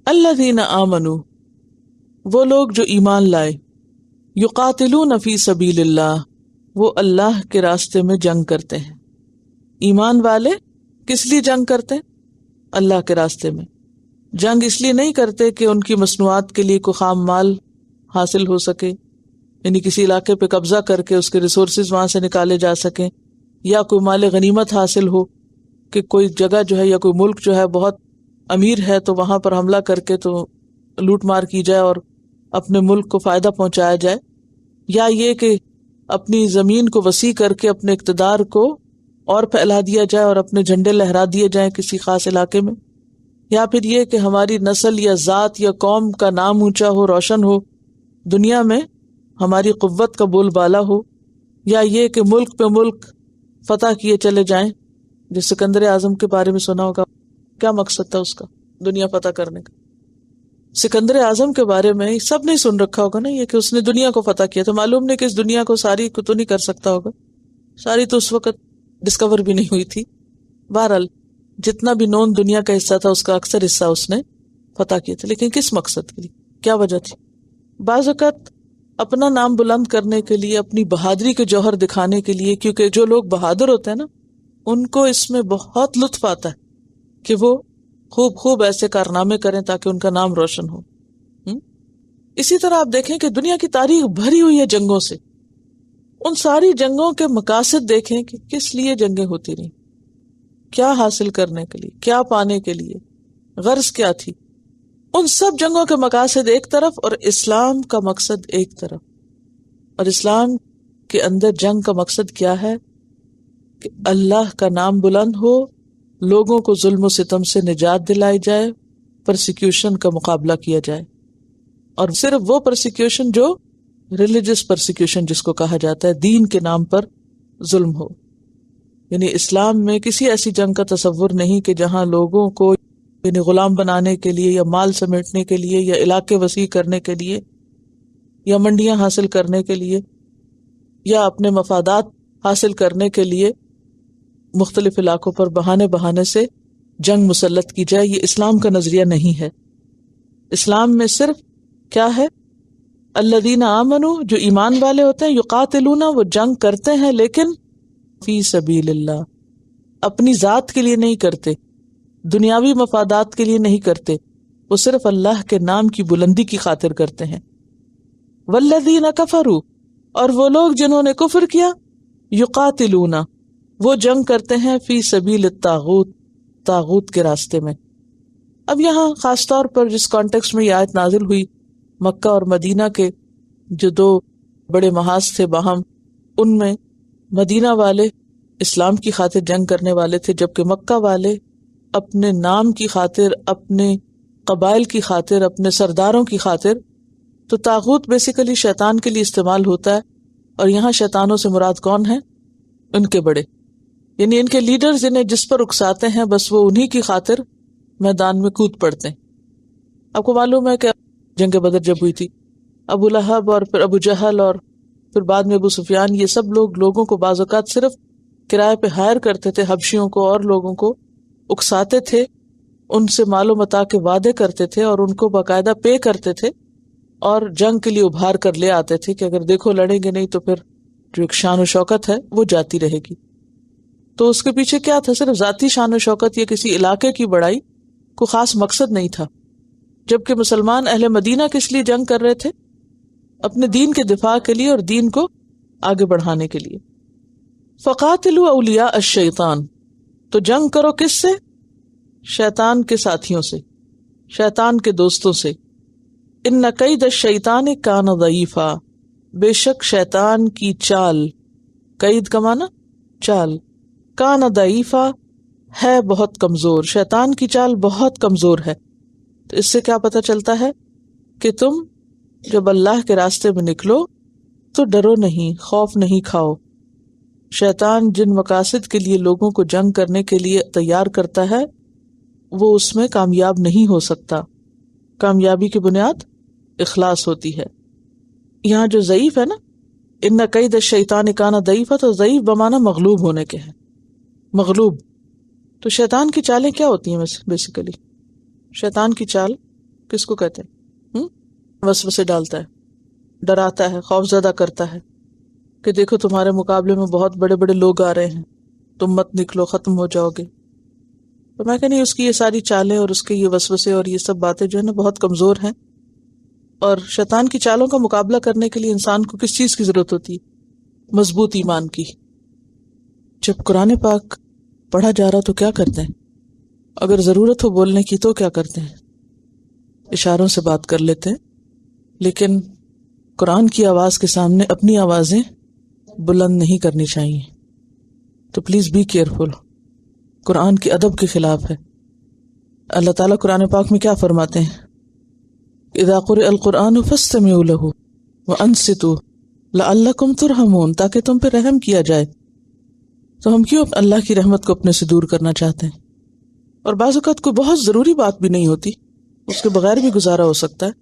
الذین آمنوا، وہ لوگ جو ایمان لائے، یقاتلون فی سبیل اللہ، وہ اللہ کے راستے میں جنگ کرتے ہیں. ایمان والے کس لیے جنگ کرتے ہیں؟ اللہ کے راستے میں. جنگ اس لیے نہیں کرتے کہ ان کی مصنوعات کے لیے کوئی خام مال حاصل ہو سکے، یعنی کسی علاقے پہ قبضہ کر کے اس کے ریسورسز وہاں سے نکالے جا سکیں، یا کوئی مال غنیمت حاصل ہو کہ کوئی جگہ جو ہے یا کوئی ملک جو ہے بہت امیر ہے تو وہاں پر حملہ کر کے تو لوٹ مار کی جائے اور اپنے ملک کو فائدہ پہنچایا جائے، یا یہ کہ اپنی زمین کو وسیع کر کے اپنے اقتدار کو اور پھیلا دیا جائے اور اپنے جھنڈے لہرا دیے جائیں کسی خاص علاقے میں، یا پھر یہ کہ ہماری نسل یا ذات یا قوم کا نام اونچا ہو، روشن ہو، دنیا میں ہماری قوت کا بول بالا ہو، یا یہ کہ ملک پہ ملک فتح کیے چلے جائیں. جس سکندر اعظم کے بارے میں سنا ہوگا، کیا مقصد تھا اس کا دنیا فتح کرنے کا؟ سکندر اعظم کے بارے میں سب نے سن رکھا ہوگا نا، یہ کہ اس نے دنیا کو فتح کیا. تو معلوم نہیں کہ اس دنیا کو ساری کو تو نہیں کر سکتا ہوگا، ساری تو اس وقت ڈسکور بھی نہیں ہوئی تھی. بہرحال جتنا بھی نون دنیا کا حصہ تھا اس کا اکثر حصہ اس نے فتح کیا تھا. لیکن کس مقصد کے لیے، کیا وجہ تھی؟ بعض اوقات اپنا نام بلند کرنے کے لیے، اپنی بہادری کے جوہر دکھانے کے لیے، کیونکہ جو لوگ بہادر ہوتے ہیں نا ان کو اس میں بہت لطف آتا ہے کہ وہ خوب ایسے کارنامے کریں تاکہ ان کا نام روشن ہو. اسی طرح آپ دیکھیں کہ دنیا کی تاریخ بھری ہوئی ہے جنگوں سے. ان ساری جنگوں کے مقاصد دیکھیں کہ کس لیے جنگیں ہوتی رہیں، کیا حاصل کرنے کے لیے، کیا پانے کے لیے، غرض کیا تھی. ان سب جنگوں کے مقاصد ایک طرف اور اسلام کا مقصد ایک طرف. اور اسلام کے اندر جنگ کا مقصد کیا ہے؟ کہ اللہ کا نام بلند ہو، لوگوں کو ظلم و ستم سے نجات دلائی جائے، پرسیکیوشن کا مقابلہ کیا جائے. اور صرف وہ پرسیکیوشن جو ریلیجس پرسیکیوشن جس کو کہا جاتا ہے، دین کے نام پر ظلم ہو. یعنی اسلام میں کسی ایسی جنگ کا تصور نہیں کہ جہاں لوگوں کو یعنی غلام بنانے کے لیے یا مال سمیٹنے کے لیے یا علاقے وسیع کرنے کے لیے یا منڈیاں حاصل کرنے کے لیے یا اپنے مفادات حاصل کرنے کے لیے مختلف علاقوں پر بہانے سے جنگ مسلط کی جائے. یہ اسلام کا نظریہ نہیں ہے. اسلام میں صرف کیا ہے؟ الذین آمنوا، جو ایمان والے ہوتے ہیں، یقاتلون، وہ جنگ کرتے ہیں لیکن فی سبیل اللہ، اپنی ذات کے لیے نہیں کرتے، دنیاوی مفادات کے لیے نہیں کرتے، وہ صرف اللہ کے نام کی بلندی کی خاطر کرتے ہیں. والذین کفروا، اور وہ لوگ جنہوں نے کفر کیا، یقاتلون، وہ جنگ کرتے ہیں فی سبیل الطاغوت، طاغوت کے راستے میں. اب یہاں خاص طور پر جس کانٹیکسٹ میں یہ آیت نازل ہوئی، مکہ اور مدینہ کے جو دو بڑے محاذ تھے باہم، ان میں مدینہ والے اسلام کی خاطر جنگ کرنے والے تھے، جبکہ مکہ والے اپنے نام کی خاطر، اپنے قبائل کی خاطر، اپنے سرداروں کی خاطر. تو طاغوت بیسیکلی شیطان کے لیے استعمال ہوتا ہے، اور یہاں شیطانوں سے مراد کون ہیں؟ ان کے بڑے، یعنی ان کے لیڈرز انہیں جس پر اکساتے ہیں بس وہ انہی کی خاطر میدان میں کود پڑتے ہیں. آپ کو معلوم ہے کہ جنگ بدر جب ہوئی تھی، ابو لہب اور پھر ابو جہل اور پھر بعد میں ابو سفیان، یہ سب لوگ لوگوں کو بعض اوقات صرف کرائے پہ ہائر کرتے تھے، حبشیوں کو اور لوگوں کو اکساتے تھے، ان سے مال و متاع کے وعدے کرتے تھے اور ان کو باقاعدہ پے کرتے تھے اور جنگ کے لیے ابھار کر لے آتے تھے کہ اگر دیکھو لڑیں گے نہیں تو پھر جو ایک شان و شوکت ہے وہ جاتی رہے گی. تو اس کے پیچھے کیا تھا؟ صرف ذاتی شان و شوکت یا کسی علاقے کی بڑائی، کو خاص مقصد نہیں تھا. جبکہ مسلمان اہل مدینہ کس لیے جنگ کر رہے تھے؟ اپنے دین کے دفاع کے لیے اور دین کو آگے بڑھانے کے لیے. فقاتلوا اولیاء الشیطان، تو جنگ کرو کس سے؟ شیطان کے ساتھیوں سے، شیطان کے دوستوں سے. ان کید الشیطان کان ضعیفا، بے شک شیطان کی چال، قید کا معنی چال، کان ضعیفا ہے بہت کمزور، شیطان کی چال بہت کمزور ہے. تو اس سے کیا پتہ چلتا ہے کہ تم جب اللہ کے راستے میں نکلو تو ڈرو نہیں، خوف نہیں کھاؤ. شیطان جن مقاصد کے لیے لوگوں کو جنگ کرنے کے لیے تیار کرتا ہے وہ اس میں کامیاب نہیں ہو سکتا. کامیابی کی بنیاد اخلاص ہوتی ہے. یہاں جو ضعیف ہے نا، ان کید الشیطان کان ضعیفا، تو ضعیف بمعنی مغلوب ہونے کے ہے، مغلوب. تو شیطان کی چالیں کیا ہوتی ہیں؟ بیسیکلی شیطان کی چال کس کو کہتے ہیں؟ وسوسے ڈالتا ہے، ڈراتا ہے، خوف زدہ کرتا ہے کہ دیکھو تمہارے مقابلے میں بہت بڑے بڑے لوگ آ رہے ہیں، تم مت نکلو، ختم ہو جاؤ گے۔ تو میں کہنی اس کی یہ ساری چالیں اور اس کے یہ وسوسے اور یہ سب باتیں جو ہے نا بہت کمزور ہیں، اور شیطان کی چالوں کا مقابلہ کرنے کے لیے انسان کو کس چیز کی ضرورت ہوتی ہے؟ مضبوط ایمان کی۔ جب قرآن پاک پڑھا جا رہا تو کیا کرتے ہیں؟ اگر ضرورت ہو بولنے کی تو کیا کرتے ہیں؟ اشاروں سے بات کر لیتے ہیں، لیکن قرآن کی آواز کے سامنے اپنی آوازیں بلند نہیں کرنی چاہیے۔ تو پلیز بی کیئرفل، قرآن کے ادب کے خلاف ہے۔ اللہ تعالیٰ قرآن پاک میں کیا فرماتے ہیں؟ اذا قرئ القرآن فاستمعوا له وانصتوا لعلکم ترحمون، تاکہ تم پہ رحم کیا جائے۔ تو ہم کیوں اللہ کی رحمت کو اپنے سے دور کرنا چاہتے ہیں؟ اور بعض اوقات کوئی بہت ضروری بات بھی نہیں ہوتی، اس کے بغیر بھی گزارا ہو سکتا ہے،